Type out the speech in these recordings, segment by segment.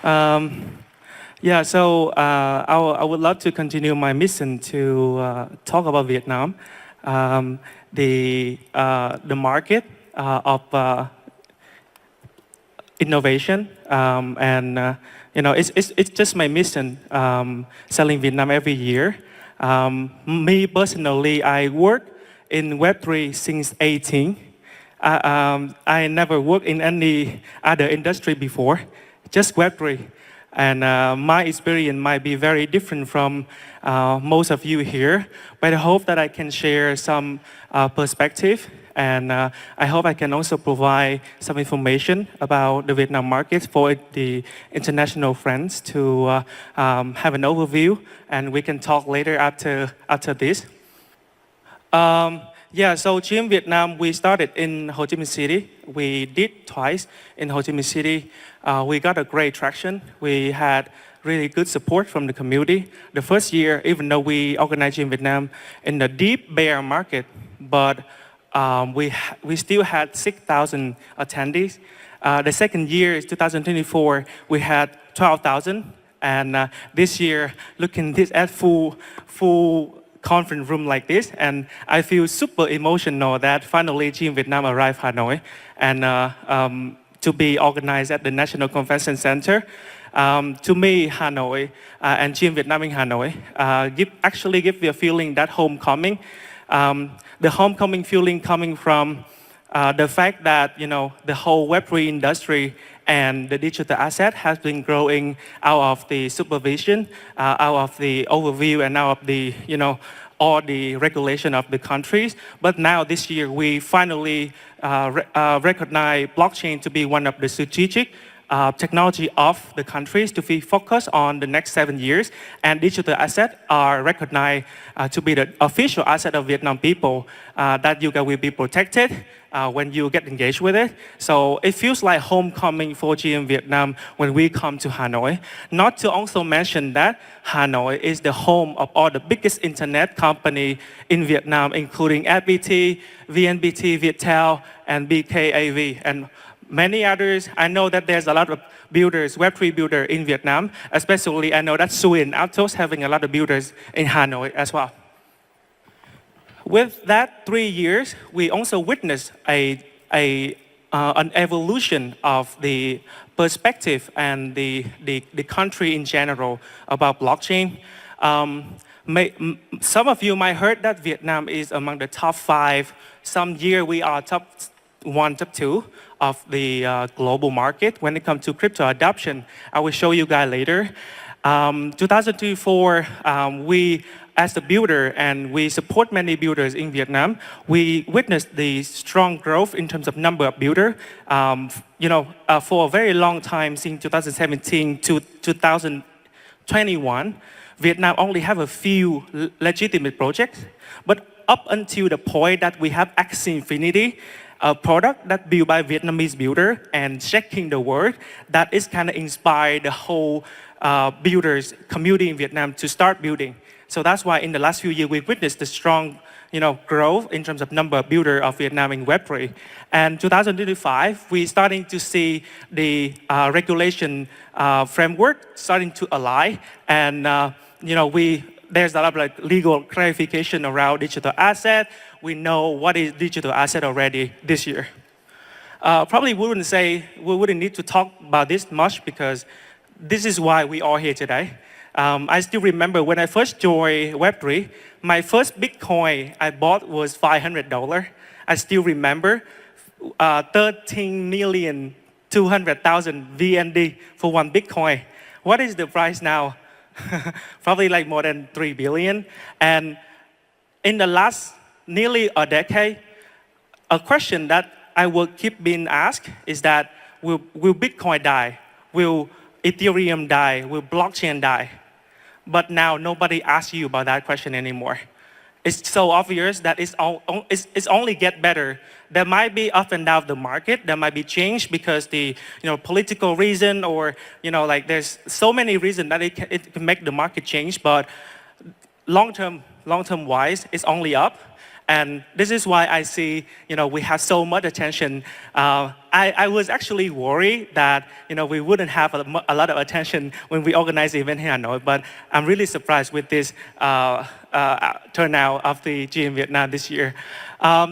Um, yeah, so I would love to continue my mission to talk about Vietnam, the market of innovation, and it's just my mission selling Vietnam every year. Me personally, I work in Web3 since 18. I never worked in any other industry before, just Web3. And my experience might be very different from most of you here, but I hope that I can share some perspective, and I hope I can also provide some information about the Vietnam market for the international friends to have an overview, and we can talk later after this. Yeah, so Gym Vietnam, we started in Ho Chi Minh City. We did twice in Ho Chi Minh City. We got a great traction. We had really good support from the community. The first year, even though we organized Gym Vietnam in the deep bear market, but we still had 6,000 attendees. The second year is 2024, we had 12,000. And this year, looking at full conference room like this, and I feel super emotional that finally Gym Vietnam arrived Hanoi, and to be organized at the National Convention Center. To me, Hanoi and Gym Vietnam in Hanoi actually give me a feeling that homecoming. The homecoming feeling coming from the fact that the whole Web3 industry and the digital asset has been growing out of the supervision, out of the overview, and out of the all the regulation of the countries. But now this year we finally recognize blockchain to be one of the strategic technology of the countries to be focused on the next 7 years, and digital assets are recognized to be the official asset of Vietnam people, that you guys will be protected when you get engaged with it. So it feels like homecoming for GM Vietnam when we come to Hanoi. Not to also mention that Hanoi is the home of all the biggest internet company in Vietnam, including FPT, VNPT, Viettel, and BKAV, and many others. I know that there's a lot of builders, Web3 builder in Vietnam, especially I know that Sui and Atos having a lot of builders in Hanoi as well. With that 3 years, we also witnessed an evolution of the perspective and the country in general about blockchain. Some of you might heard that Vietnam is among the top 5. Some year we are top 1, top 2 of the global market when it comes to crypto adoption. I will show you guys later. 2024, we as a builder, and we support many builders in Vietnam, we witnessed the strong growth in terms of number of builders. For a very long time, since 2017 to 2021, Vietnam only have a few legitimate projects. But up until the point that we have Axie Infinity, a product that built by Vietnamese builder and checking the world, that is kind of inspired the whole builders community in Vietnam to start building. So that's why in the last few years we witnessed the strong growth in terms of number of builders of Vietnam in Web3. And 2025, we starting to see the regulation framework starting to align, and there's a lot of legal clarification around digital asset. We know what is digital asset already this year. Probably we wouldn't need to talk about this much because this is why we are here today. I still remember when I first joined Web3, my first Bitcoin I bought was $500. I still remember 13,200,000 VND for one Bitcoin. What is the price now? Probably like more than 3 billion. And in the last nearly a decade, a question that I will keep being asked is that will Bitcoin die? Will Ethereum die? Will blockchain die? But now nobody asks you about that question anymore. It's so obvious that it's only get better. There might be up and down the market. There might be change because the political reason, or there's so many reasons that it can make the market change. But long term wise, it's only up. And this is why I see, we have so much attention. I was actually worried that, we wouldn't have a lot of attention when we organize the event here in Hanoi, but I'm really surprised with this turnout of the GM Vietnam this year.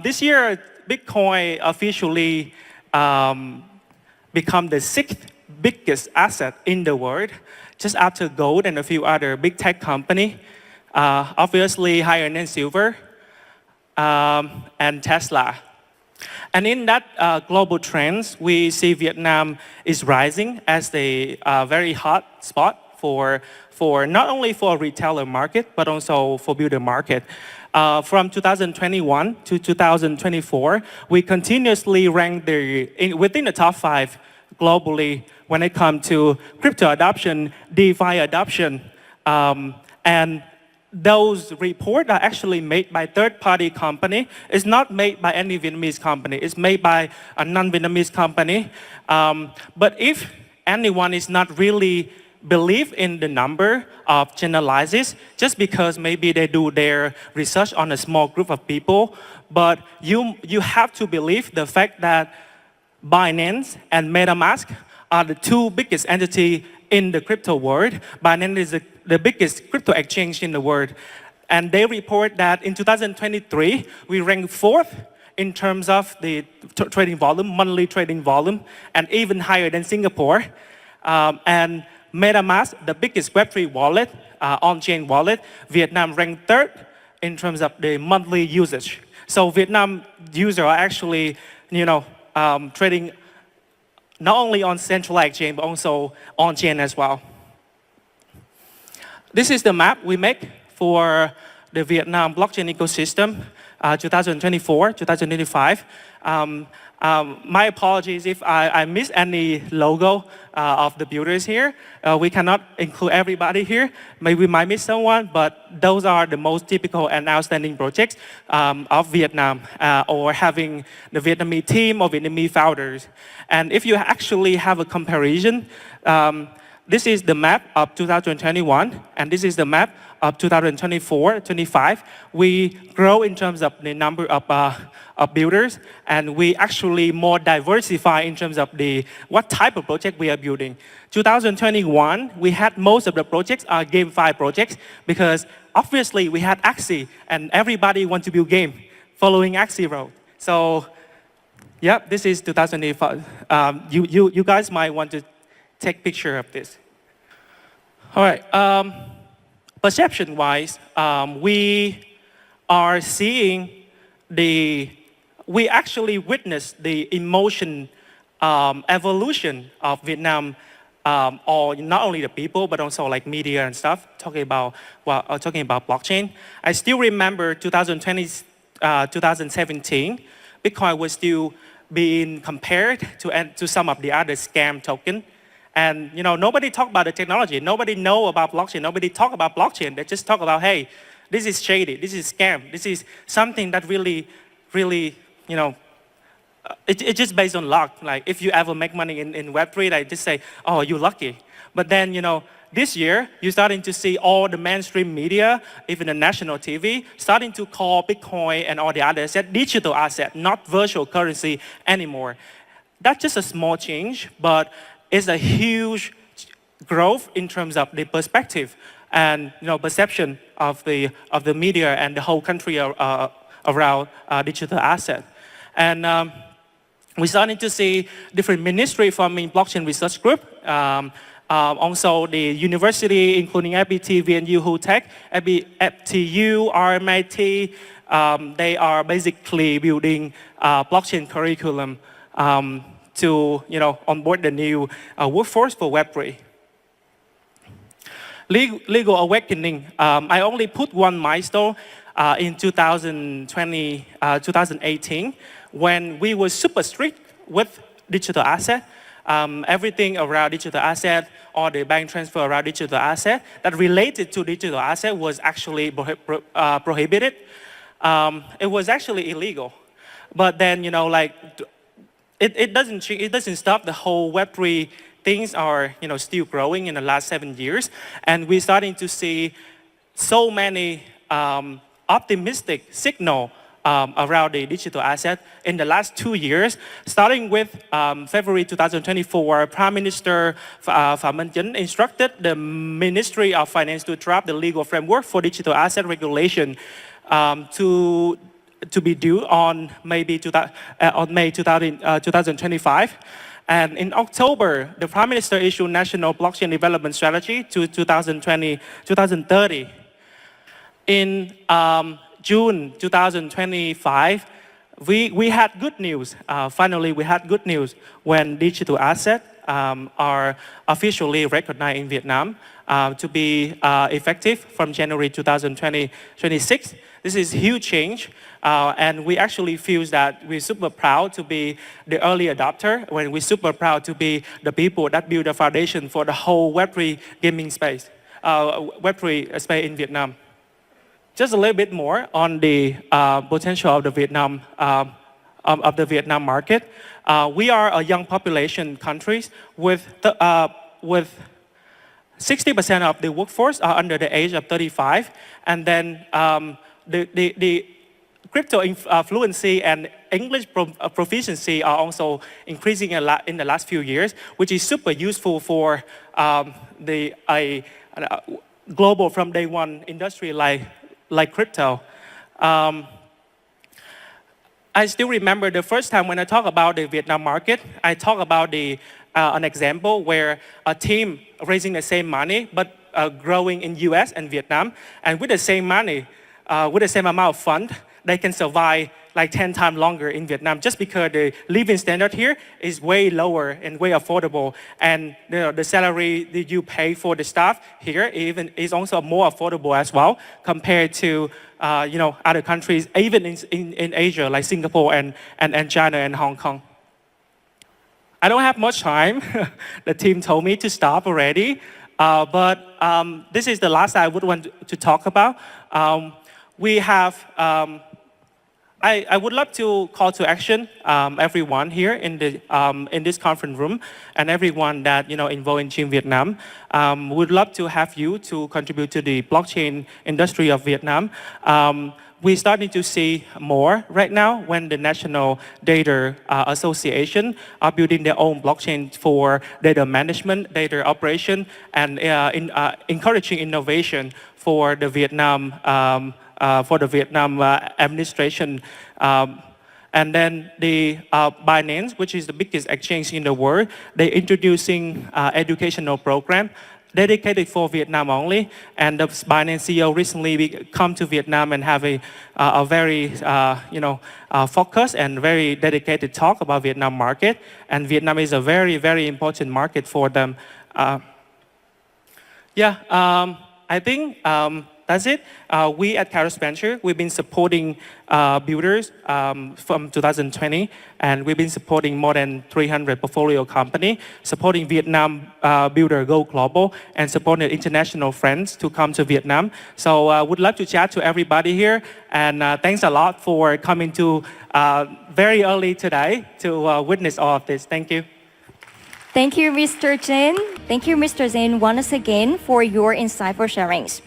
This year, Bitcoin officially become the 6th biggest asset in the world, just after gold and a few other big tech company. Obviously higher than silver and Tesla. And in that global trends, we see Vietnam is rising as a very hot spot for not only for retailer market, but also for builder market. From 2021 to 2024, we continuously rank within the top 5 globally when it comes to crypto adoption, DeFi adoption, and those reports are actually made by third-party company. It's not made by any Vietnamese company. It's made by a non-Vietnamese company. But if anyone is not really believe in the number of generalizes, just because maybe they do their research on a small group of people, but you have to believe the fact that Binance and MetaMask are the 2 biggest entities in the crypto world. Binance is the biggest crypto exchange in the world. And they report that in 2023, we ranked 4th in terms of the trading volume, monthly trading volume, and even higher than Singapore. And MetaMask, the biggest Web3 wallet, on-chain wallet, Vietnam ranked 3rd in terms of the monthly usage. So Vietnam users are actually, trading not only on centralized exchange, but also on-chain as well. This is the map we make for the Vietnam blockchain ecosystem, 2024, 2025. My apologies if I miss any logo of the builders here. We cannot include everybody here. Maybe we might miss someone, but those are the most typical and outstanding projects of Vietnam or having the Vietnamese team or Vietnamese founders. And if you actually have a comparison, this is the map of 2021, and this is the map of 2024, 25. We grow in terms of the number of builders, and we actually more diversify in terms of what type of project we are building. 2021, we had most of the projects are GameFi projects because obviously we had Axie, and everybody wants to build game following Axie road. So, yeah, this is 2025. You guys might want to take picture of this. All right. Perception-wise, we are seeing we actually witness the emotion evolution of Vietnam, or not only the people, but also like media and stuff, talking about blockchain. I still remember 2020, 2017, Bitcoin was still being compared to some of the other scam token. And nobody talk about the technology. Nobody know about blockchain. Nobody talk about blockchain. They just talk about, hey, this is shady. This is scam. This is something that really, it's just based on luck. Like if you ever make money in Web3, they just say, oh, you're lucky. But then, this year, you're starting to see all the mainstream media, even the national TV, starting to call Bitcoin and all the other assets digital asset, not virtual currency anymore. That's just a small change, but it's a huge growth in terms of the perspective and perception of the media and the whole country around digital asset. And we're starting to see different ministry forming blockchain research group. Also the university, including FPT, VNU, HUTech, FTU, RMIT, they are basically building blockchain curriculum to onboard the new workforce for Web3. Legal awakening. I only put one milestone in 2020, 2018, when we were super strict with digital asset. Everything around digital asset or the bank transfer around digital asset that related to digital asset was actually prohibited. It was actually illegal. But then, it doesn't stop. The whole Web3 things are, still growing in the last 7 years. And we're starting to see so many optimistic signal around the digital asset in the last 2 years. Starting with February 2024, Prime Minister Phạm Minh Chính instructed the Ministry of Finance to draft the legal framework for digital asset regulation to be due on May 2025. And in October, the Prime Minister issued National Blockchain Development Strategy to 2030. In June 2025, we had good news. Finally, we had good news when digital assets are officially recognized in Vietnam to be effective from January 2026. This is a huge change, and we actually feel that we're super proud to be the early adopter, when we're super proud to be the people that build the foundation for the whole Web3 gaming space, Web3 space in Vietnam. Just a little bit more on the potential of the Vietnam market. We are a young population country with 60% of the workforce are under the age of 35, and then the crypto fluency and English proficiency are also increasing a lot in the last few years, which is super useful for the global from day one industry like crypto. I still remember the first time when I talk about the Vietnam market, I talk about an example where a team raising the same money but growing in US and Vietnam, and with the same money, with the same amount of fund, they can survive like 10 times longer in Vietnam, just because the living standard here is way lower and way affordable, and the salary that you pay for the staff here even is also more affordable as well compared to other countries, even in Asia like Singapore and China and Hong Kong. I don't have much time. The team told me to stop already, but this is the last I would want to talk about. We have. I would love to call to action everyone here in this conference room and everyone that involved in Team Vietnam. Would love to have you to contribute to the blockchain industry of Vietnam. We're starting to see more right now when the National Data Association are building their own blockchain for data management, data operation, and encouraging innovation for the Vietnam administration. And then the Binance, which is the biggest exchange in the world, they're introducing educational program dedicated for Vietnam only. And the Binance CEO recently come to Vietnam and have a very focused and very dedicated talk about Vietnam market. And Vietnam is a very, very important market for them. I think that's it. We at Kyros Ventures, we've been supporting builders from 2020, and we've been supporting more than 300 portfolio companies, supporting Vietnam builder go global, and supporting international friends to come to Vietnam. So I would love to chat to everybody here, and thanks a lot for coming to very early today to witness all of this. Thank you. Thank you, Mr. Zane. Thank you, Mr. Zane, once again for your insightful sharings.